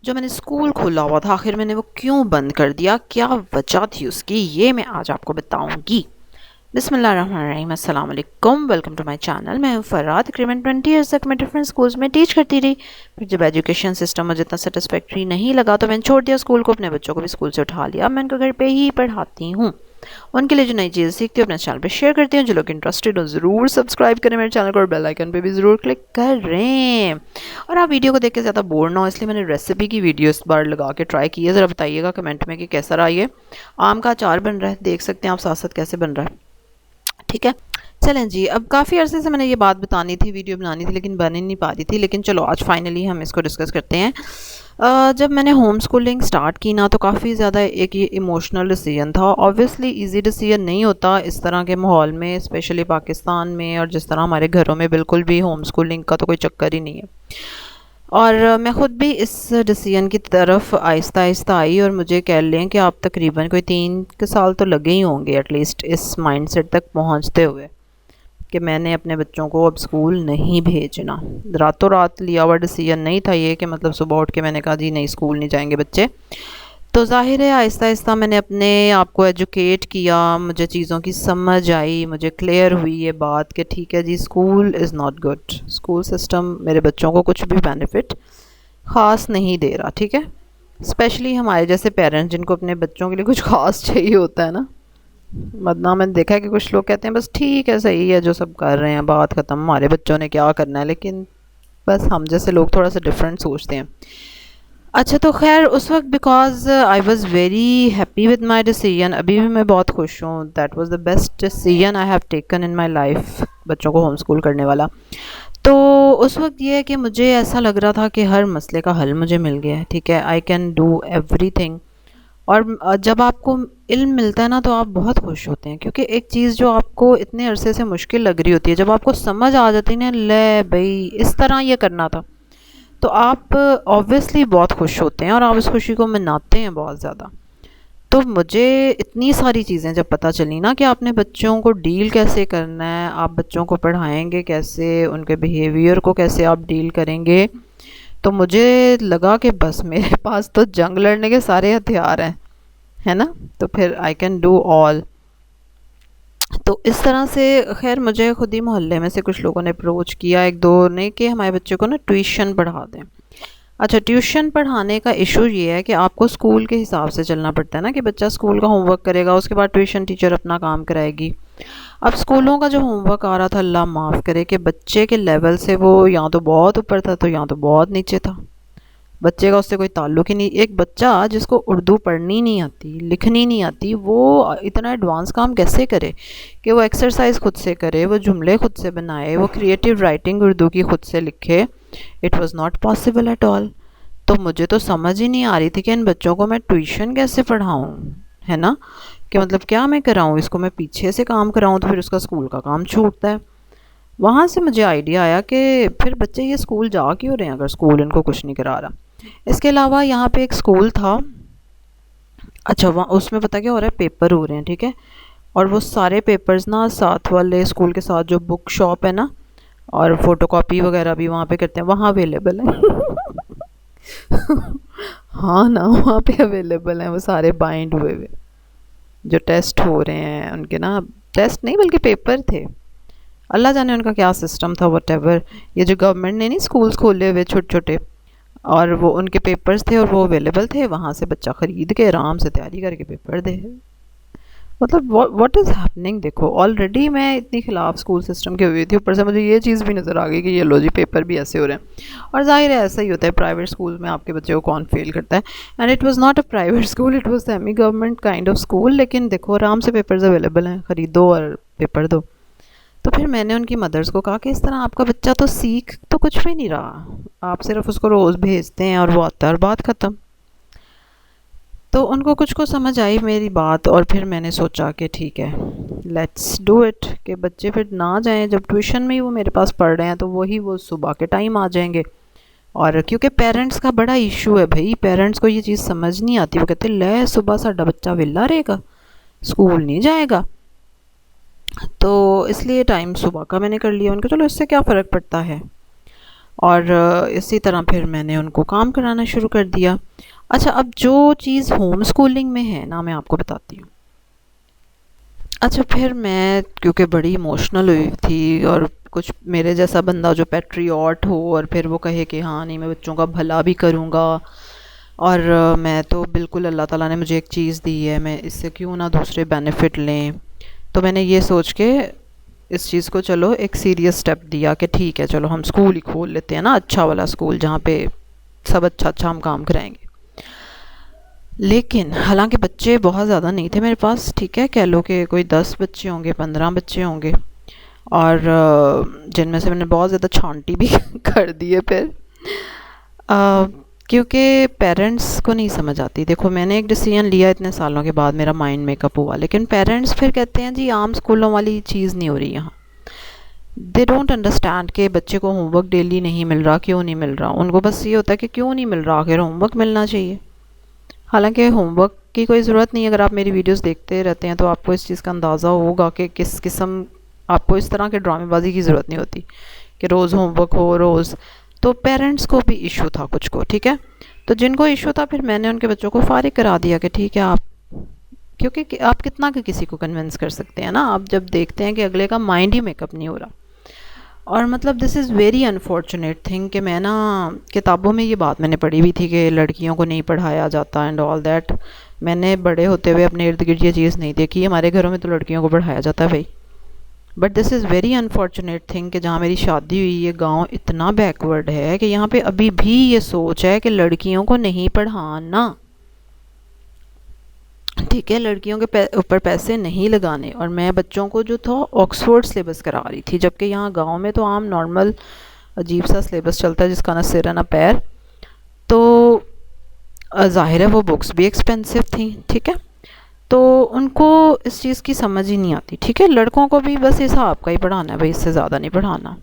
जो मैंने स्कूल खोला हुआ था आखिर मैंने वो क्यों बंद कर दिया, क्या वजह थी उसकी, ये मैं आज आपको बताऊंगी। बिस्मिल्लाहिर्रहमानिर्रहीम, अस्सलाम वालेकुम, वेलकम टू माय चैनल। मैं हूँ फराद। तकरीबन 20 ईयर्स तक मैं डिफरेंट स्कूल्स में टीच करती रही। फिर जब एजुकेशन सिस्टम मुझे इतना सेटिस्फैक्ट्री नहीं लगा तो मैंने छोड़ दिया स्कूल को, अपने बच्चों को भी स्कूल से उठा लिया। मैं उनको घर पे ही पढ़ाती हूँ। उनके लिए जो नई चीज़ें सीखती हूँ अपने चैनल पे शेयर करती हूँ। जो लोग इंटरेस्टेड हो ज़रूर सब्सक्राइब करें मेरे चैनल को और बेल आइकन पे भी ज़रूर क्लिक करें। और आप वीडियो को देख के ज़्यादा बोर ना हो इसलिए मैंने रेसिपी की वीडियो इस बार लगा के ट्राई की है। ज़रा बताइएगा कमेंट में कि कैसा रहा। ये आम का अचार बन रहा है, देख सकते हैं आप साथ साथ कैसे बन रहा है। ठीक है, चलें जी। अब काफ़ी अरसे से मैंने ये बात बतानी थी, वीडियो बनानी थी, लेकिन बन ही नहीं पा रही थी। लेकिन चलो आज फाइनली हम इसको डिस्कस करते हैं। जब मैंने होम स्कूलिंग स्टार्ट की ना तो काफ़ी ज़्यादा एक ये इमोशनल डिसीजन था। ऑब्वियसली इजी डिसीजन नहीं होता इस तरह के माहौल में, स्पेशली पाकिस्तान में, और जिस तरह हमारे घरों में बिल्कुल भी होम स्कूलिंग का तो कोई चक्कर ही नहीं है। और मैं ख़ुद भी इस डिसीजन की तरफ आहिस्ता आहिस्ता आई, और मुझे कह लें कि आप तकरीबन कोई 3 साल तो लगे ही होंगे एटलीस्ट इस माइंडसेट तक पहुंचते हुए कि मैंने अपने बच्चों को अब स्कूल नहीं भेजना। रातों रात लिया हुआ डिसीजन नहीं था ये कि मतलब सुबह उठ के मैंने कहा जी नहीं स्कूल नहीं जाएंगे बच्चे। तो ज़ाहिर है आहिस्ता आहिस्ता मैंने अपने आप को एजुकेट किया, मुझे चीज़ों की समझ आई, मुझे क्लियर हुई ये बात कि ठीक है जी school is not good. School system मेरे बच्चों को कुछ भी बेनिफिट ख़ास नहीं दे रहा। ठीक है, स्पेशली हमारे जैसे पेरेंट्स जिनको अपने बच्चों के लिए कुछ ख़ास चाहिए होता है ना। वरना मैंने देखा है कि कुछ लोग कहते हैं बस ठीक है सही है जो सब कर रहे हैं, बात ख़त्म, हमारे बच्चों ने क्या करना है। लेकिन बस हम जैसे लोग थोड़ा सा डिफरेंट सोचते हैं। अच्छा तो खैर उस वक्त because I was very happy with my decision, अभी भी मैं बहुत खुश हूँ। That was the best decision I have taken in my life, बच्चों को होम स्कूल करने वाला। तो उस वक्त ये है कि मुझे ऐसा लग रहा था कि हर मसले का हल मुझे मिल गया है। ठीक है, आई कैन डू एवरीथिंग। और जब आपको इल्म मिलता है ना तो आप बहुत खुश होते हैं, क्योंकि एक चीज़ जो आपको इतने अरसे से मुश्किल लग रही होती है जब आपको समझ आ जाती है ना, ले भाई इस तरह ये करना था, तो आप ऑब्वियसली बहुत खुश होते हैं और आप उस खुशी को मनाते हैं बहुत ज़्यादा। तो मुझे इतनी सारी चीज़ें जब पता चली ना कि आपने बच्चों को डील कैसे करना है, आप बच्चों को पढ़ाएंगे कैसे, उनके बिहेवियर को कैसे आप डील करेंगे, तो मुझे लगा कि बस मेरे पास तो जंग लड़ने के सारे हथियार हैं, है ना। तो फिर आई कैन डू ऑल। तो इस तरह से खैर मुझे खुद ही मोहल्ले में से कुछ लोगों ने अप्रोच किया, एक दो ने, कि हमारे बच्चे को ना ट्यूशन पढ़ा दें। अच्छा, ट्यूशन पढ़ाने का इशू ये है कि आपको स्कूल के हिसाब से चलना पड़ता है ना, कि बच्चा स्कूल का होमवर्क करेगा उसके बाद ट्यूशन टीचर अपना काम कराएगी। अब स्कूलों का जो होमवर्क आ रहा था, अल्लाह माफ़ करे, कि बच्चे के लेवल से वो या तो बहुत ऊपर था तो या तो बहुत नीचे था। बच्चे का उससे कोई ताल्लुक ही नहीं। एक बच्चा जिसको उर्दू पढ़नी नहीं आती, लिखनी नहीं आती, वो इतना एडवांस काम कैसे करे कि वो एक्सरसाइज खुद से करे, वो जुमले खुद से बनाए, वो क्रिएटिव राइटिंग उर्दू की खुद से लिखे। It was not possible at all. तो मुझे तो समझ ही नहीं आ रही थी कि इन बच्चों को मैं ट्यूशन कैसे पढ़ाऊँ, है ना, कि मतलब क्या मैं कराऊँ इसको, मैं पीछे से काम कराऊँ तो फिर उसका स्कूल का काम छूटता है। वहाँ से मुझे आइडिया आया कि फिर बच्चे ये स्कूल जा क्यों रहे हैं अगर स्कूल इनको कुछ नहीं करा रहा। इसके अलावा यहाँ पे एक स्कूल था। अच्छा, वहाँ उसमें पता क्या हो रहा है, पेपर हो रहे हैं। ठीक है, और वो सारे पेपर्स ना साथ वाले स्कूल के साथ जो बुक शॉप है ना, और फोटोकॉपी वगैरह भी वहाँ पे करते हैं, वहाँ अवेलेबल है। हाँ ना, वहाँ पे अवेलेबल हैं वो सारे बाइंड हुए हुए जो टेस्ट हो रहे हैं उनके ना। टेस्ट नहीं बल्कि पेपर थे। अल्लाह जाने उनका क्या सिस्टम था, वट एवर। ये जो गवर्नमेंट ने नहीं स्कूल्स खोले हुए छोटे छोटे, और वो उनके पेपर्स थे और वो अवेलेबल थे, वहाँ से बच्चा ख़रीद के आराम से तैयारी करके पेपर दे। मतलब व्हाट इज़ हैपनिंग। देखो ऑलरेडी मैं इतनी ख़िलाफ़ स्कूल सिस्टम की हुई थी, ऊपर से मुझे ये चीज़ भी नज़र आ गई कि ये लो जी पेपर भी ऐसे हो रहे हैं। और ज़ाहिर है ऐसा ही होता है प्राइवेट स्कूल में, आपके बच्चे को कौन फेल करता है। And it was not a private school, it was semi government kind of school. लेकिन देखो आराम से पेपर्स अवेलेबल हैं, ख़रीदो और पेपर दो। तो फिर मैंने उनकी मदर्स को कहा कि इस तरह आपका बच्चा तो सीख तो कुछ भी नहीं रहा, आप सिर्फ उसको रोज़ भेजते हैं और वो आता है और बात ख़त्म। तो उनको कुछ को समझ आई मेरी बात, और फिर मैंने सोचा कि ठीक है लेट्स डू इट, कि बच्चे फिर ना जाएं। जब ट्यूशन में ही वो मेरे पास पढ़ रहे हैं तो वही वो सुबह के टाइम आ जाएंगे। और क्योंकि पेरेंट्स का बड़ा इशू है भाई, पेरेंट्स को ये चीज़ समझ नहीं आती। वो कहते ले सुबह साडा बच्चा वेला रहेगा, स्कूल नहीं जाएगा। तो इसलिए टाइम सुबह का मैंने कर लिया उनका, चलो इससे क्या फ़र्क पड़ता है। और इसी तरह फिर मैंने उनको काम कराना शुरू कर दिया। अच्छा, अब जो चीज़ होम स्कूलिंग में है ना, मैं आपको बताती हूँ। अच्छा, फिर मैं क्योंकि बड़ी इमोशनल हुई थी, और कुछ मेरे जैसा बंदा जो पैट्रियॉट हो और फिर वो कहे कि हाँ नहीं, मैं बच्चों का भला भी करूँगा, और मैं तो बिल्कुल, अल्लाह ताला ने मुझे एक चीज़ दी है, मैं इससे क्यों ना दूसरे बेनिफिट लें। तो मैंने ये सोच के इस चीज़ को चलो एक सीरियस स्टेप दिया कि ठीक है, चलो हम स्कूल ही खोल लेते हैं ना, अच्छा वाला स्कूल जहाँ पे सब अच्छा अच्छा हम काम कराएंगे। लेकिन हालांकि बच्चे बहुत ज़्यादा नहीं थे मेरे पास, ठीक है, कह लो कि कोई 10 बच्चे होंगे, 15 बच्चे होंगे, और जिनमें से मैंने बहुत ज़्यादा छांटी भी कर दी है फिर, क्योंकि पेरेंट्स को नहीं समझ आती। देखो, मैंने एक डिसीजन लिया इतने सालों के बाद, मेरा माइंड मेकअप हुआ, लेकिन पेरेंट्स फिर कहते हैं जी आम स्कूलों वाली चीज़ नहीं हो रही यहाँ। दे डोंट अंडरस्टैंड कि बच्चे को होमवर्क डेली नहीं मिल रहा, क्यों नहीं मिल रहा। उनको बस ये होता है कि क्यों नहीं मिल रहा, आखिर होमवर्क मिलना चाहिए। हालांकि होमवर्क की कोई ज़रूरत नहीं है। अगर आप मेरी वीडियोस देखते रहते हैं तो आपको इस चीज़ का अंदाज़ा होगा कि किस किस्म, आपको इस तरह के ड्रामेबाजी की ज़रूरत नहीं होती कि रोज़ होमवर्क हो रोज़। तो पेरेंट्स को भी इशू था कुछ को, ठीक है। तो जिनको इशू था, फिर मैंने उनके बच्चों को फारिग करा दिया कि ठीक है आप, क्योंकि आप कितना के किसी को कन्विंस कर सकते हैं ना, आप जब देखते हैं कि अगले का माइंड ही मेकअप नहीं हो रहा। और मतलब this is very unfortunate thing कि मैं ना, किताबों में ये बात मैंने पढ़ी हुई थी कि लड़कियों को नहीं पढ़ाया जाता एंड ऑल दैट। मैंने बड़े होते हुए अपने इर्द गिर्द ये चीज़ नहीं देखी, हमारे घरों में तो लड़कियों को पढ़ाया जाता है भाई। But this is very unfortunate thing कि जहाँ मेरी शादी हुई, ये गांव इतना बैकवर्ड है कि यहाँ पे अभी भी ये सोच है कि लड़कियों को नहीं पढ़ाना, ठीक है, लड़कियों के ऊपर पैसे नहीं लगाने। और मैं बच्चों को जो था ऑक्सफोर्ड सिलेबस करा रही थी, जबकि यहाँ गांव में तो आम नॉर्मल अजीब सा सिलेबस चलता है जिसका ना सिर है ना पैर। तो ज़ाहिर है वो बुक्स भी एक्सपेंसिव थी, ठीक है। तो उनको इस चीज़ की समझ ही नहीं आती, ठीक है। लड़कों को भी बस हिसाब का ही पढ़ाना है भाई, इससे ज़्यादा नहीं पढ़ाना।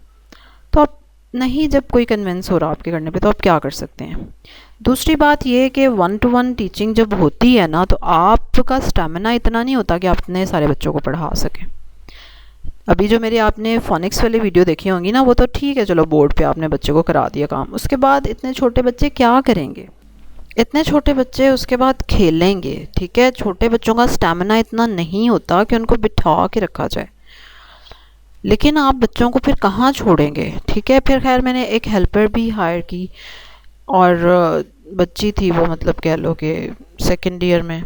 तो आप नहीं, जब कोई कन्विंस हो रहा आपके करने पे, तो आप क्या कर सकते हैं। दूसरी बात ये कि 1-to-1 टीचिंग जब होती है ना, तो आपका स्टेमिना इतना नहीं होता कि आप इतने सारे बच्चों को पढ़ा सकें। अभी जो मेरी आपने फोनिक्स वाली वीडियो देखी होंगी ना, वो तो ठीक है, चलो बोर्ड पे आपने बच्चे को करा दिया काम, उसके बाद इतने छोटे बच्चे क्या करेंगे। इतने छोटे बच्चे उसके बाद खेलेंगे, ठीक है। छोटे बच्चों का स्टेमिना इतना नहीं होता कि उनको बिठा के रखा जाए। लेकिन आप बच्चों को फिर कहाँ छोड़ेंगे, ठीक है। फिर खैर मैंने एक हेल्पर भी हायर की, और बच्ची थी वो, मतलब कह लो कि सेकेंड ईयर में,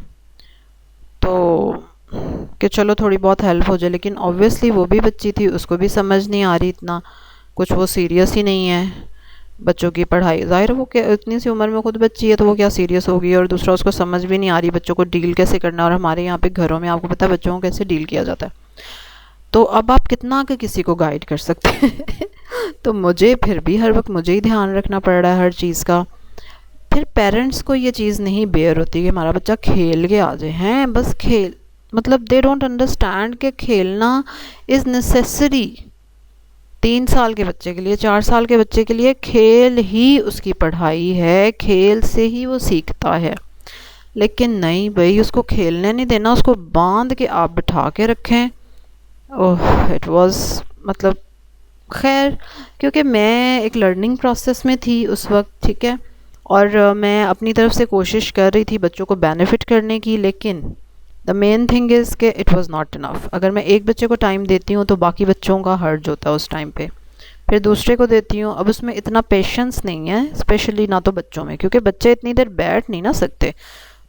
तो कि चलो थोड़ी बहुत हेल्प हो जाए। लेकिन ऑब्वियसली वो भी बच्ची थी, उसको भी समझ नहीं आ रही इतना कुछ, वो सीरियस ही नहीं है बच्चों की पढ़ाई। ज़ाहिर है वो क्या, इतनी सी उम्र में खुद बच्ची है तो वो क्या सीरियस होगी, और दूसरा उसको समझ भी नहीं आ रही बच्चों को डील कैसे करना है। और हमारे यहाँ पे घरों में आपको पता है बच्चों को कैसे डील किया जाता है। तो अब आप कितना के किसी को गाइड कर सकते हैं। तो मुझे फिर भी हर वक्त मुझे ही ध्यान रखना पड़ रहा है हर चीज़ का। फिर पेरेंट्स को ये चीज़ नहीं बेयर होती कि हमारा बच्चा खेल के आ जाए, हैं बस खेल, मतलब दे डोंट अंडरस्टैंड कि खेलना इज़ नेसेसरी। 3 साल के बच्चे के लिए, 4 साल के बच्चे के लिए खेल ही उसकी पढ़ाई है, खेल से ही वो सीखता है। लेकिन नहीं भाई, उसको खेलने नहीं देना, उसको बांध के आप बिठा के रखें। ओह, इट वाज, मतलब खैर, क्योंकि मैं एक लर्निंग प्रोसेस में थी उस वक्त, ठीक है। और मैं अपनी तरफ से कोशिश कर रही थी बच्चों को बेनिफिट करने की, लेकिन द मेन थिंग इज़ कि इट वाज नॉट इनफ। अगर मैं एक बच्चे को टाइम देती हूँ तो बाकी बच्चों का हर्ज होता है उस टाइम पे, फिर दूसरे को देती हूँ, अब उसमें इतना पेशेंस नहीं है, स्पेशली ना तो बच्चों में, क्योंकि बच्चे इतनी देर बैठ नहीं ना सकते।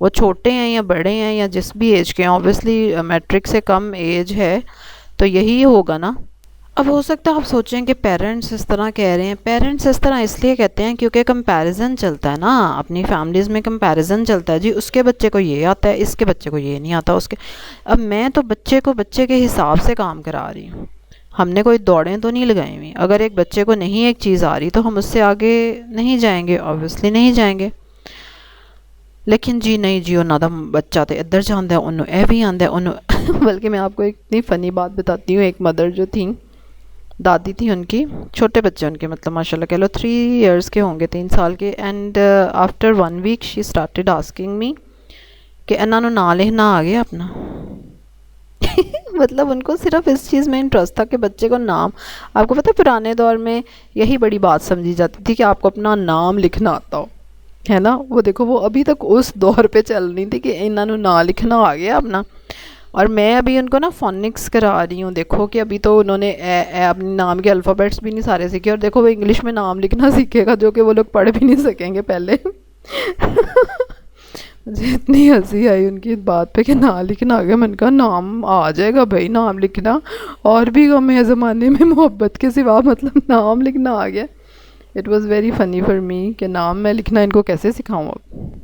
वो छोटे हैं या बड़े हैं या जिस भी एज के हैं, ऑब्वियसली मैट्रिक से कम एज है तो यही होगा ना। अब हो सकता है आप सोचें कि पेरेंट्स इस तरह कह रहे हैं। पेरेंट्स इस तरह इसलिए कहते हैं क्योंकि कंपैरिजन चलता है ना, अपनी फैमिलीज़ में कंपैरिजन चलता है जी, उसके बच्चे को ये आता है, इसके बच्चे को ये नहीं आता, उसके। अब मैं तो बच्चे को बच्चे के हिसाब से काम करा रही हूँ, हमने कोई दौड़ें तो नहीं लगाई हुई। अगर एक बच्चे को नहीं एक चीज़ आ रही तो हम उससे आगे नहीं जाएंगे, ऑब्वियसली नहीं जाएंगे। लेकिन जी नहीं जी, ਉਹਨਾਂ ਦਾ ਬੱਚਾ ਤੇ ਇੱਧਰ ਜਾਂਦਾ ਉਹਨੂੰ ਇਹ ਵੀ ਆਂਦਾ ਉਹਨੂੰ। बल्कि मैं आपको एक इतनी फ़नी बात बताती हूँ। एक मदर जो थी, दादी थी उनकी, छोटे बच्चे उनके, मतलब माशाल्लाह कह लो 3 इयर्स के होंगे, 3 साल के। And after 1 week she started asking me कि इन्हों नाम लिखना आ गया अपना। मतलब उनको सिर्फ इस चीज़ में इंटरेस्ट था कि बच्चे को नाम, आपको पता है पुराने दौर में यही बड़ी बात समझी जाती थी कि आपको अपना नाम लिखना आता हो, है ना। वो देखो वो अभी तक उस दौर पे चल रही थी कि इन्होंने ना लिखना आ गया अपना। और मैं अभी उनको ना फोनिक्स करा रही हूँ, देखो कि अभी तो उन्होंने अपने नाम के अल्फ़ाबेट्स भी नहीं सारे सीखे, और देखो वो इंग्लिश में नाम लिखना सीखेगा जो कि वो लोग पढ़ भी नहीं सकेंगे पहले। मुझे इतनी हंसी आई उनकी इस बात पे कि ना लिखना आ गया। मैंने कहा नाम आ जाएगा भाई, नाम लिखना और भी कम है ज़माने में मोहब्बत के सिवा, मतलब नाम लिखना आ गया। It was very funny for me कि नाम मैं लिखना इनको कैसे सिखाऊँ अब।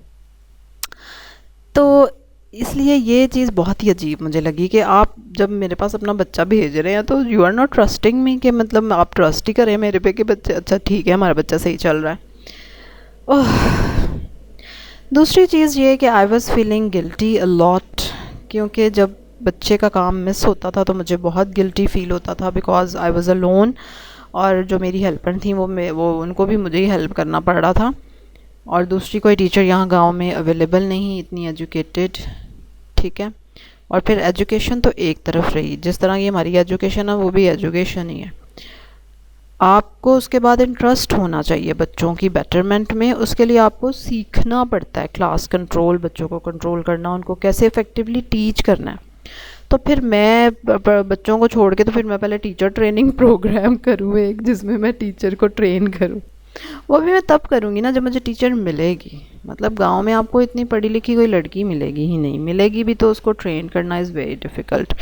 तो इसलिए ये चीज़ बहुत ही अजीब मुझे लगी कि आप जब मेरे पास अपना बच्चा भेज रहे हैं तो you are not trusting me, कि मतलब आप ट्रस्ट ही करें मेरे पे कि बच्चे, अच्छा ठीक है हमारा बच्चा सही चल रहा है। ओह। दूसरी चीज़ ये कि I was feeling guilty a lot, क्योंकि जब बच्चे का काम मिस होता था तो मुझे बहुत गिल्टी फ़ील होता था, बिकॉज़ आई वॉज़ अलोन। और जो मेरी हेल्पर थी वो उनको भी मुझे ही हेल्प करना पड़ रहा था, और दूसरी कोई टीचर यहाँ गांव में अवेलेबल नहीं इतनी एजुकेटेड, ठीक है। और फिर एजुकेशन तो एक तरफ रही, जिस तरह की हमारी एजुकेशन है वो भी एजुकेशन ही है। आपको उसके बाद इंटरेस्ट होना चाहिए बच्चों की बेटरमेंट में, उसके लिए आपको सीखना पड़ता है क्लास कंट्रोल, बच्चों को कंट्रोल करना, उनको कैसे इफ़ेक्टिवली टीच करना है। तो फिर मैं बच्चों को छोड़ के तो फिर मैं पहले टीचर ट्रेनिंग प्रोग्राम करूँ एक, जिसमें मैं टीचर को ट्रेन करूँ। वो भी मैं तब करूँगी ना जब मुझे टीचर मिलेगी। मतलब गांव में आपको इतनी पढ़ी लिखी कोई लड़की मिलेगी ही नहीं, मिलेगी भी तो उसको ट्रेन करना इज़ वेरी डिफ़िकल्ट।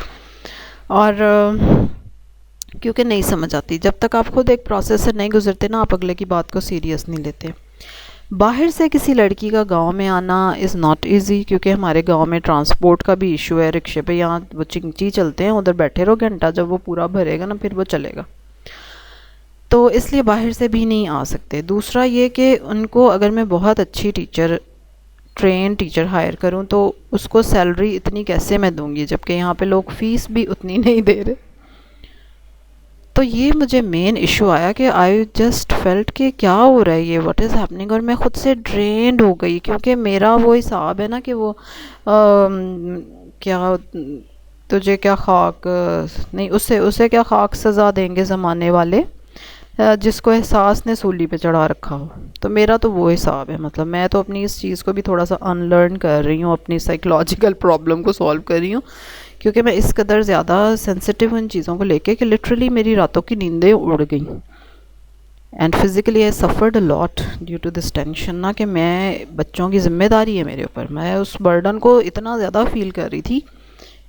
और क्योंकि नहीं समझ आती, जब तक आप खुद एक प्रोसेस से नहीं गुजरते ना, आप अगले की बात को सीरियस नहीं लेते। बाहर से किसी लड़की का गांव में आना इज़ नॉट इजी, क्योंकि हमारे गांव में ट्रांसपोर्ट का भी इशू है। रिक्शे पे यहाँ वो चिंची चलते हैं, उधर बैठे रहो घंटा, जब वो पूरा भरेगा ना फिर वो चलेगा। तो इसलिए बाहर से भी नहीं आ सकते। दूसरा ये कि उनको अगर मैं बहुत अच्छी ट्रेन टीचर हायर करूं तो उसको सैलरी इतनी कैसे मैं दूंगी, जबकि यहाँ पे लोग फ़ीस भी उतनी नहीं दे रहे। तो ये मुझे मेन इशू आया कि आई जस्ट फेल्ट कि क्या हो रहा है ये, व्हाट इज़ हैपनिंग। और मैं खुद से ड्रेन्ड हो गई, क्योंकि मेरा वो हिसाब है ना कि वो क्या तुझे क्या खाक नहीं, उससे उसे क्या खाक सज़ा देंगे ज़माने वाले, जिसको एहसास ने सूली पे चढ़ा रखा हो। तो मेरा तो वो हिसाब है। मतलब मैं तो अपनी इस चीज़ को भी थोड़ा सा अनलर्न कर रही हूँ, अपनी साइकोलॉजिकल प्रॉब्लम को सॉल्व कर रही हूँ, क्योंकि मैं इस कदर ज़्यादा सेंसिटिव हूँ इन चीज़ों को लेके कि लिटरली मेरी रातों की नींदें उड़ गई। And physically I suffered a lot due to this tension ना, कि मैं बच्चों की ज़िम्मेदारी है मेरे ऊपर। मैं उस बर्डन को इतना ज़्यादा फील कर रही थी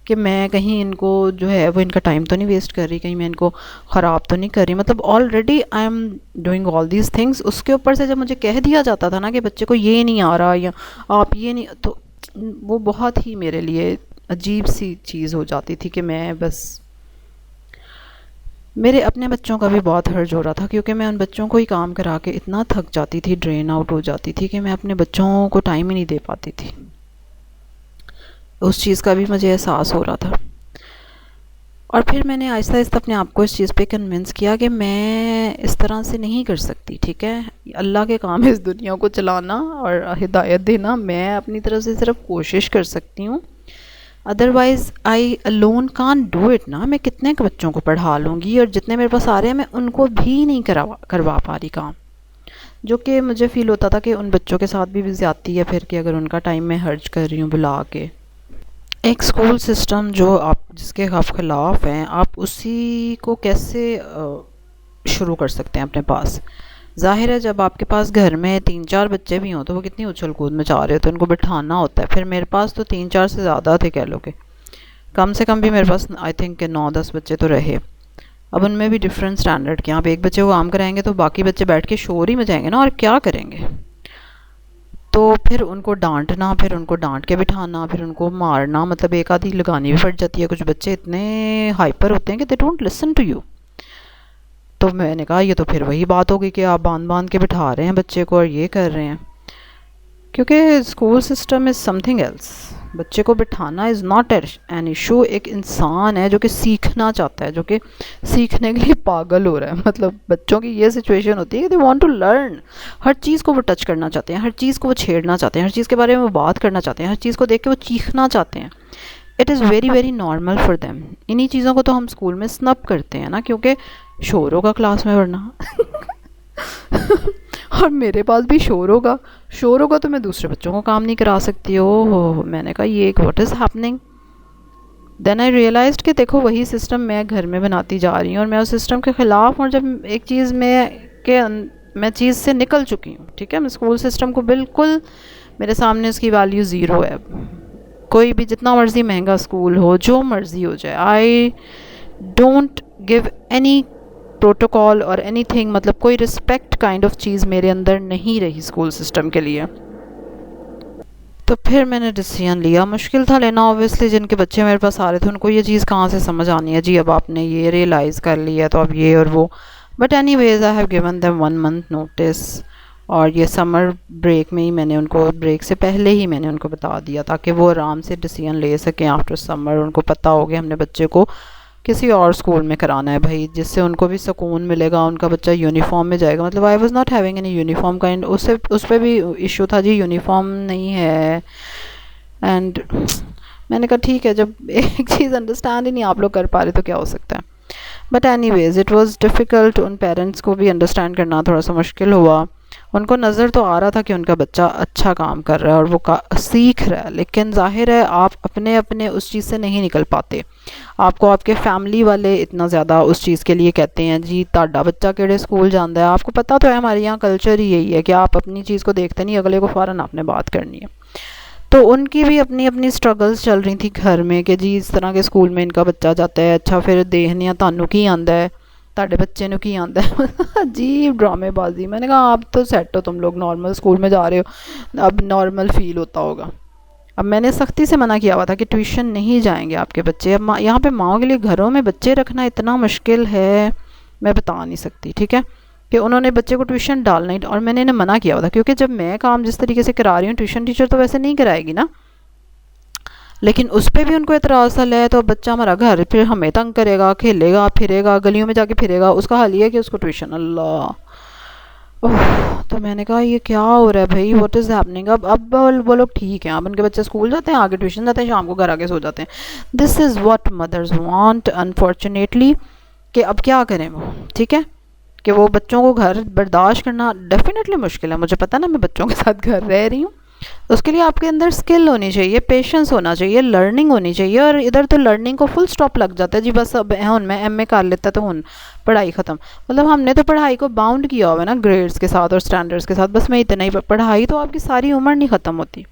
कि मैं कहीं इनको जो है वो इनका टाइम तो नहीं वेस्ट कर रही, कहीं मैं इनको ख़राब तो नहीं कर रही। मतलब already I am doing all these things, उसके ऊपर से जब मुझे कह दिया जाता था ना कि बच्चे को ये नहीं आ रहा या आप ये नहीं, तो वो बहुत ही मेरे लिए अजीब सी चीज़ हो जाती थी कि मैं बस, मेरे अपने बच्चों का भी बहुत हर्ज हो रहा था, क्योंकि मैं उन बच्चों को ही काम करा के इतना थक जाती थी, ड्रेन आउट हो जाती थी कि मैं अपने बच्चों को टाइम ही नहीं दे पाती थी। उस चीज़ का भी मुझे एहसास हो रहा था। और फिर मैंने आहिस्ता आहिस्ता अपने आप को इस चीज़ पे कन्विंस किया कि मैं इस तरह से नहीं कर सकती, ठीक है। अल्लाह के काम है इस दुनिया को चलाना और हिदायत देना, मैं अपनी तरफ से सिर्फ कोशिश कर सकती हूँ। Otherwise I alone can't do it ना। मैं कितने बच्चों को पढ़ा लूँगी, और जितने मेरे पास आ रहे हैं मैं उनको भी नहीं करवा पा रही काम, जो कि मुझे फ़ील होता था कि उन बच्चों के साथ भी ज़्यादती है फिर, कि अगर उनका टाइम मैं हर्ज कर रही हूँ बुला के। एक स्कूल सिस्टम जो आप जिसके आप ख़िलाफ़ हैं, आप उसी को कैसे शुरू कर सकते हैं अपने पास। ज़ाहिर है जब आपके पास घर में 3-4 बच्चे भी हों तो वो कितनी उछल कूद मचा रहे हो, तो उनको बिठाना होता है। फिर मेरे पास तो 3-4 से ज़्यादा थे कह लो कि, कम से कम भी मेरे पास आई थिंक के 9-10 बच्चे तो रहे। अब उनमें भी डिफरेंट स्टैंडर्ड के, आप एक बच्चे को काम कराएंगे तो बाकी बच्चे बैठ के शोर ही मचाएंगे ना, और क्या करेंगे। तो फिर उनको डांटना, फिर उनको डांट के बिठाना, फिर उनको मारना, मतलब एक आधी लगानी भी पड़ जाती है। कुछ बच्चे इतने हाइपर होते हैं कि they don't listen to you. तो मैंने कहा ये तो फिर वही बात हो गई कि आप बांध बांध के बिठा रहे हैं बच्चे को और ये कर रहे हैं, क्योंकि school system is something else. बच्चे को बिठाना इज़ नॉट एन इशू। एक इंसान है जो कि सीखना चाहता है, जो कि सीखने के लिए पागल हो रहा है। मतलब बच्चों की ये सिचुएशन होती है कि दे वांट टू लर्न। हर चीज़ को वो टच करना चाहते हैं, हर चीज़ को वो छेड़ना चाहते हैं, हर चीज़ के बारे में वो बात करना चाहते हैं, हर चीज़ को देख के वो चीखना चाहते हैं। It is very very normal for them. इन्हीं चीज़ों को तो हम स्कूल में स्नब करते हैं ना, क्योंकि शोर होगा क्लास में वरना और मेरे पास भी शोर होगा तो मैं दूसरे बच्चों को काम नहीं करा सकती। हो मैंने कहा ये what is happening. Then I realised कि देखो वही सिस्टम मैं घर में बनाती जा रही हूँ और मैं उस सिस्टम के ख़िलाफ़ हूँ। और जब एक चीज़ मैं चीज़ से निकल चुकी हूँ, ठीक है, मैं स्कूल सिस्टम को बिल्कुल, मेरे सामने उसकी वैल्यू ज़ीरो है। कोई भी जितना मर्ज़ी महंगा स्कूल हो, जो मर्ज़ी हो जाए, I don't give any protocol और एनीथिंग, मतलब कोई रिस्पेक्ट काइंड ऑफ चीज़ मेरे अंदर नहीं रही स्कूल सिस्टम के लिए। तो फिर मैंने डिसीजन लिया। मुश्किल था लेना ऑब्वियसली, जिनके बच्चे मेरे पास आ रहे थे उनको ये चीज़ कहाँ से समझ आनी है जी, अब आपने ये रियलाइज़ कर लिया तो अब ये और वो। बट एनी वेज़ आई हैव गिवन देम 1 मंथ नोटिस, और ये समर ब्रेक में ही मैंने उनको, ब्रेक से पहले ही मैंने उनको बता दिया ताकि वो आराम से डिसीजन ले सकें आफ्टर समर। उनको पता हो गया हमने बच्चे को किसी और स्कूल में कराना है भाई, जिससे उनको भी सुकून मिलेगा, उनका बच्चा यूनिफॉर्म में जाएगा। मतलब I was not having any uniform kind, उससे उस पर भी इशू था जी, यूनिफॉर्म नहीं है। एंड मैंने कहा ठीक है, जब एक चीज़ अंडरस्टैंड ही नहीं आप लोग कर पा रहे तो क्या हो सकता है। But any ways it was difficult, उन पेरेंट्स को भी अंडरस्टैंड करना थोड़ा सा मुश्किल हुआ। उनको नज़र तो आ रहा था कि उनका बच्चा अच्छा काम कर रहा है और वो सीख रहा है, लेकिन जाहिर है आप अपने अपने उस चीज़ से नहीं निकल पाते। आपको आपके फैमिली वाले इतना ज़्यादा उस चीज़ के लिए कहते हैं जी ताड़ा बच्चा केड़े स्कूल जाता है। आपको पता तो है हमारे यहाँ कल्चर ही यही है कि आप अपनी चीज़ को देखते नहीं, अगले को फ़ौरन आपने बात करनी है। तो उनकी भी अपनी अपनी स्ट्रगल्स चल रही थी घर में कि जी इस तरह के स्कूल में इनका बच्चा जाता है, अच्छा फिर देखने आ तानू की आंदा है, ताड़े बच्चे नू की आंदा है अजीब ड्रामेबाजी। मैंने कहा आप तो सेट हो, तुम लोग नॉर्मल स्कूल में जा रहे हो, अब नॉर्मल फील होता होगा। अब मैंने सख्ती से मना किया हुआ था कि ट्यूशन नहीं जाएंगे आपके बच्चे। अब यहाँ पे माओ के लिए घरों में बच्चे रखना इतना मुश्किल है, मैं बता नहीं सकती, ठीक है, कि उन्होंने बच्चे को ट्यूशन डालना ही, और मैंने इन्हें मना किया हुआ था क्योंकि जब मैं काम जिस तरीके से करा रही हूँ ट्यूशन टीचर तो वैसे नहीं कराएगी ना, लेकिन उस पर भी उनको एतराज़ सा है। तो बच्चा हमारा घर फिर हमें तंग करेगा, खेलेगा फिरेगा, गलियों में जाके फिरेगा, उसका हल ये है कि उसको ट्यूशन। अल्लाह, ओह, तो मैंने कहा ये क्या हो रहा है भाई, व्हाट इज़ हैपनिंग। अब वो लोग ठीक हैं, अब उनके बच्चे स्कूल जाते हैं, आगे ट्यूशन जाते हैं, शाम को घर आके सो जाते हैं। This is what mothers want unfortunately, कि अब क्या करें वो, ठीक है, कि वो बच्चों को घर बर्दाश्त करना डेफिनेटली मुश्किल है। मुझे पता ना, मैं बच्चों के साथ घर रह रही हूँ, उसके लिए आपके अंदर स्किल होनी चाहिए, पेशेंस होना चाहिए, लर्निंग होनी चाहिए। और इधर तो लर्निंग को फुल स्टॉप लग जाता है जी, बस अब हुन मैं एमए कर लेता तो हुन पढ़ाई ख़त्म। मतलब हमने तो पढ़ाई को बाउंड किया हुआ है ना ग्रेड्स के साथ और स्टैंडर्ड्स के साथ, बस मैं इतना ही, पढ़ाई तो आपकी सारी उम्र नहीं ख़त्म होती।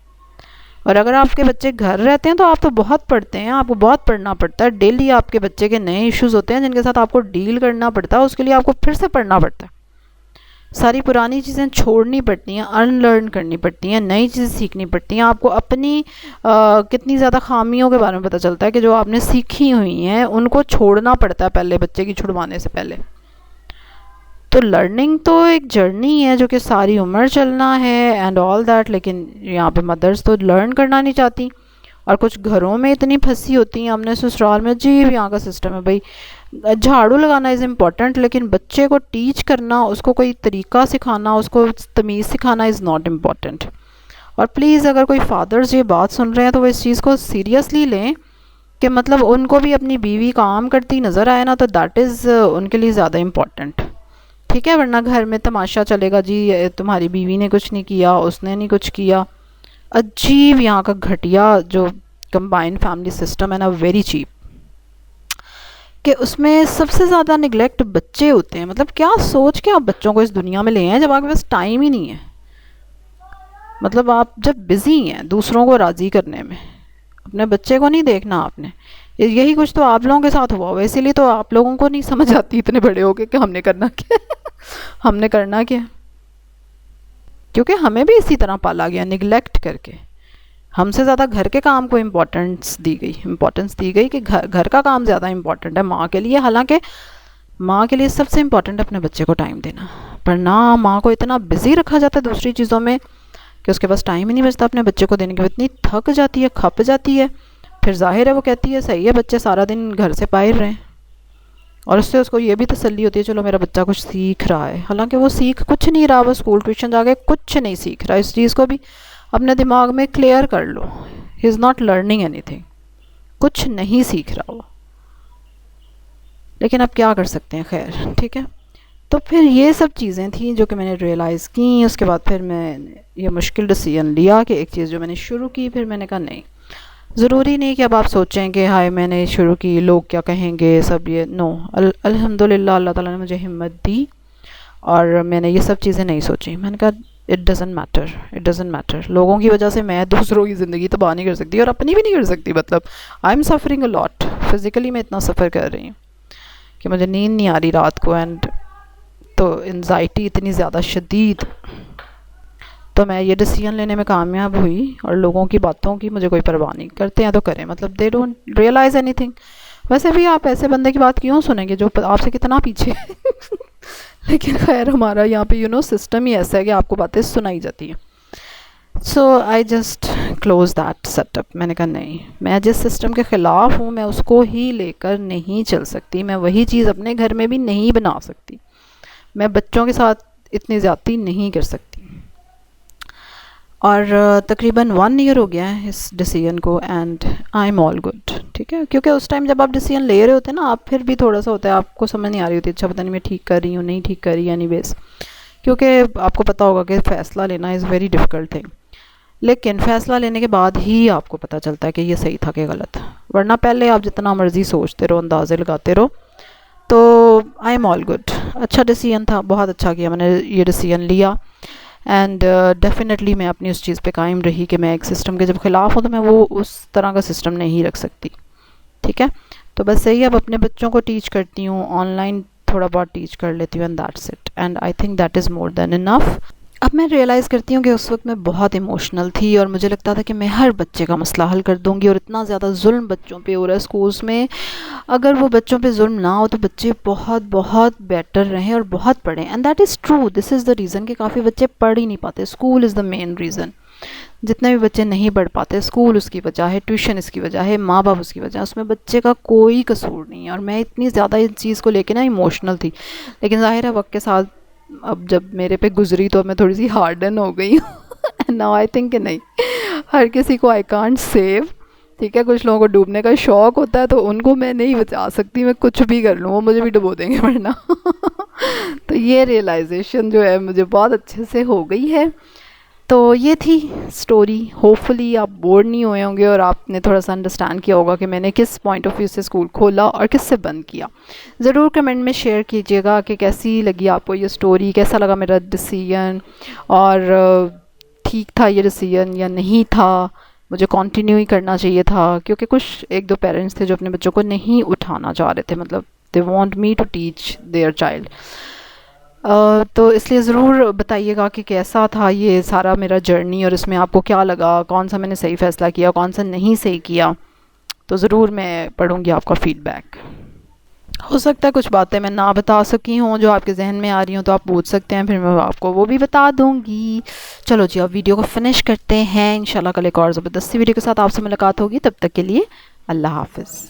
और अगर आपके बच्चे घर रहते हैं तो आप तो बहुत पढ़ते हैं, आपको बहुत पढ़ना पड़ता है। डेली आपके बच्चे के नए इश्यूज़ होते हैं जिनके साथ आपको डील करना पड़ता है, उसके लिए आपको फिर से पढ़ना पड़ता है, सारी पुरानी चीज़ें छोड़नी पड़ती हैं, अनलर्न करनी पड़ती हैं, नई चीज़ सीखनी पड़ती हैं। आपको अपनी कितनी ज़्यादा खामियों के बारे में पता चलता है कि जो आपने सीखी हुई हैं उनको छोड़ना पड़ता है पहले, बच्चे की छुड़वाने से पहले। तो लर्निंग तो एक जर्नी है जो कि सारी उम्र चलना है एंड ऑल दैट, लेकिन यहाँ पे मदर्स तो लर्न करना नहीं चाहती, और कुछ घरों में इतनी फंसी होती हैं। हमने ससुराल में जी यहाँ का सिस्टम है भाई, झाड़ू लगाना इज़ इम्पॉर्टेंट, लेकिन बच्चे को टीच करना, उसको कोई तरीका सिखाना, उसको तमीज़ सिखाना इज़ नॉट इम्पॉर्टेंट। और प्लीज़ अगर कोई फादर्स ये बात सुन रहे हैं तो वो इस चीज़ को सीरियसली लें कि मतलब उनको भी अपनी बीवी काम करती नज़र आए ना, तो दैट इज़ उनके लिए ज़्यादा इम्पॉर्टेंट, ठीक है। वरना घर में तमाशा चलेगा जी, तुम्हारी बीवी ने कुछ नहीं किया, उसने नहीं कुछ किया। अजीब यहाँ का घटिया जो कंबाइंड फैमिली सिस्टम है ना, वेरी चीप, कि उसमें सबसे ज़्यादा निगलेक्ट बच्चे होते हैं। मतलब क्या सोच के आप बच्चों को इस दुनिया में ले आए जब आपके पास टाइम ही नहीं है। मतलब आप जब बिज़ी हैं दूसरों को राज़ी करने में, अपने बच्चे को नहीं देखना आपने। यही कुछ तो आप लोगों के साथ हुआ होगा, इसीलिए तो आप लोगों को नहीं समझ आती इतने बड़े हो गए कि हमने करना क्या हमने करना क्या, क्योंकि हमें भी इसी तरह पाला गया, निगलेक्ट करके। हमसे ज़्यादा घर के काम को इम्पोर्टेंस दी गई कि घर का काम ज़्यादा इम्पोर्टेंट है माँ के लिए। हालांकि माँ के लिए सबसे इम्पोर्टेंट है अपने बच्चे को टाइम देना, पर ना, माँ को इतना बिज़ी रखा जाता है दूसरी चीज़ों में कि उसके पास टाइम ही नहीं बचता अपने बच्चे को देने के। इतनी थक जाती है, खप जाती है, फिर जाहिर है वो कहती है सही है बच्चे सारा दिन घर से बाहर रहें, और उससे उसको ये भी तसल्ली होती है चलो मेरा बच्चा कुछ सीख रहा है। हालांकि वो सीख कुछ नहीं रहा, वो स्कूल ट्यूशन जाके कुछ नहीं सीख रहा। इस चीज़ को भी अपने दिमाग में क्लियर कर लो, he is not learning anything. कुछ नहीं सीख रहा हो, लेकिन अब क्या कर सकते हैं, खैर ठीक है। तो फिर ये सब चीज़ें थी जो कि मैंने रियलाइज़ की। उसके बाद फिर मैं ये मुश्किल डिसीजन लिया कि एक चीज़ जो मैंने शुरू की, फिर मैंने कहा नहीं, ज़रूरी नहीं कि अब आप सोचें कि हाय मैंने शुरू की, लोग क्या कहेंगे, सब ये नो। अल्हम्दुलिल्लाह अल्लाह ताला ने मुझे हिम्मत दी और मैंने ये सब चीज़ें नहीं सोची। मैंने कहा it doesn't matter, it doesn't matter. लोगों की वजह से मैं दूसरों की ज़िंदगी तबाह नहीं कर सकती और अपनी भी नहीं कर सकती। मतलब I am suffering a lot, physically मैं इतना सफ़र कर रही हूँ कि मुझे नींद नहीं आ रही रात को, एंड तो एंजाइटी इतनी ज़्यादा शदीद। तो मैं ये डिसीजन लेने में कामयाब हुई और लोगों की बातों की मुझे कोई परवाह नहीं, करते हैं तो करें, मतलब दे डोंट रियलाइज़ एनीथिंग। वैसे भी आप ऐसे बंदे की बात क्यों सुनेंगे जो आपसे कितना पीछे है। लेकिन खैर हमारा यहाँ पे सिस्टम ही ऐसा है कि आपको बातें सुनाई जाती हैं। So I just close that setup. मैंने कहा नहीं, मैं जिस सिस्टम के ख़िलाफ़ हूँ मैं उसको ही लेकर नहीं चल सकती, मैं वही चीज़ अपने घर में भी नहीं बना सकती, मैं बच्चों के साथ इतनी ज़्यादती नहीं कर सकती। और तकरीबन 1 ईयर हो गया है इस डिसीजन को, and I am all good, ठीक है। क्योंकि उस टाइम जब आप डिसीजन ले रहे होते हैं ना, आप फिर भी थोड़ा सा होता है, आपको समझ नहीं आ रही होती, अच्छा पता नहीं मैं ठीक कर रही हूँ नहीं ठीक कर रही, एनीवेज। क्योंकि आपको पता होगा कि फ़ैसला लेना इज़ वेरी डिफ़िकल्ट थिंग, लेकिन फ़ैसला लेने के बाद ही आपको पता चलता है कि ये सही था कि गलत। वरना पहले आप जितना मर्ज़ी सोचते रहो, अंदाज़े लगाते रहो। तो आई एम ऑल गुड, अच्छा डिसीजन था, बहुत अच्छा किया मैंने ये डिसीजन लिया। एंड डेफिनेटली मैं अपनी उस चीज़ पे कायम रही कि मैं एक सिस्टम के जब ख़िलाफ़ हूँ तो मैं वो उस तरह का सिस्टम नहीं रख सकती, ठीक है। तो बस सही, अब अपने बच्चों को टीच करती हूँ, ऑनलाइन थोड़ा बहुत टीच कर लेती हूँ, and that's it, and I think that is more than enough. अब मैं रियलाइज़ करती हूँ कि उस वक्त मैं बहुत इमोशनल थी और मुझे लगता था कि मैं हर बच्चे का मसला हल कर दूँगी, और इतना ज़्यादा जुल्म बच्चों पे हो रहा है स्कूल्स में, अगर वो बच्चों पे जुल्म ना हो तो बच्चे बहुत बहुत बेटर रहें और बहुत पढ़ें। And that is true, this is the reason कि काफ़ी बच्चे पढ़ ही नहीं पाते। School is the main reason. जितने भी बच्चे नहीं पढ़ पाते, स्कूल उसकी वजह है, ट्यूशन इसकी वजह है, माँ बाप उसकी वजह है, उसमें बच्चे का कोई कसूर नहीं है। और मैं इतनी ज़्यादा इस चीज़ को लेके ना इमोशनल थी, लेकिन ज़ाहिर है वक्त के साथ अब जब मेरे पे गुजरी तो मैं थोड़ी सी हार्डन हो गई हूँ। नाउ आई थिंक कि नहीं, हर किसी को आई कांट सेव, ठीक है। कुछ लोगों को डूबने का शौक़ होता है तो उनको मैं नहीं बचा सकती, मैं कुछ भी कर लूँ वो मुझे भी डुबो देंगे वरना। तो ये रियलाइजेशन जो है मुझे बहुत अच्छे से हो गई है। तो ये थी स्टोरी, होपफुली आप बोर नहीं हुए होंगे और आपने थोड़ा सा अंडरस्टैंड किया होगा कि मैंने किस पॉइंट ऑफ व्यू से स्कूल खोला और किससे बंद किया। ज़रूर कमेंट में शेयर कीजिएगा कि कैसी लगी आपको ये स्टोरी, कैसा लगा मेरा डिसीजन, और ठीक था ये डिसीजन या नहीं था, मुझे कंटिन्यू ही करना चाहिए था। क्योंकि कुछ 1-2 पेरेंट्स थे जो अपने बच्चों को नहीं उठाना चाह रहे थे, मतलब they want me to teach their child. तो इसलिए ज़रूर बताइएगा कि कैसा था ये सारा मेरा जर्नी, और इसमें आपको क्या लगा, कौन सा मैंने सही फ़ैसला किया, कौन सा नहीं सही किया। तो ज़रूर मैं पढ़ूँगी आपका फ़ीडबैक। हो सकता है कुछ बातें मैं ना बता सकी हूँ जो आपके जहन में आ रही हूँ, तो आप पूछ सकते हैं, फिर मैं आपको वो भी बता दूँगी। चलो जी, अब वीडियो को फिनिश करते हैं। इंशाल्लाह कल एक और ज़बरदस्ती वीडियो के साथ आपसे मुलाकात होगी। तब तक के लिए अल्लाह हाफ़िज़।